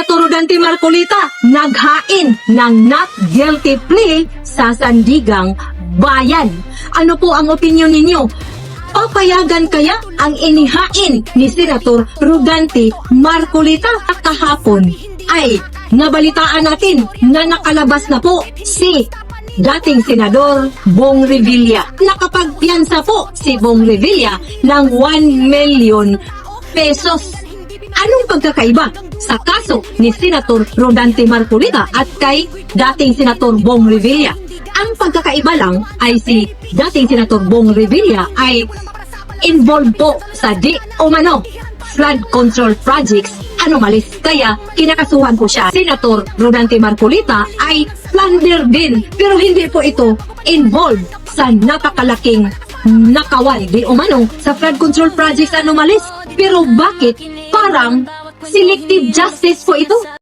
Senator Rodante Marcolita naghain ng not guilty plea sa Sandigang Bayan. Ano po ang opinyon ninyo? Papayagan kaya ang inihain ni Senator Rodante Marcolita kahapon? Ay, nabalitaan natin na nakalabas na po si dating Senador Bong Revilla. Nakapagpiyansa po si Bong Revilla ng 1 million pesos. Anong pagkakaiba sa kaso ni Senator Rodante Marcolita at kay dating Senator Bong Revilla? Ang pagkakaiba lang ay si dating Senator Bong Revilla ay involved po sa di umano flood control projects anomalies. Kaya kinakasuhan po siya. Senator Rodante Marcolita ay plunder din, pero hindi po ito involved sa napakalaking nakawan di umano sa flood control projects anomalies. Pero bakit parang selective justice po ito?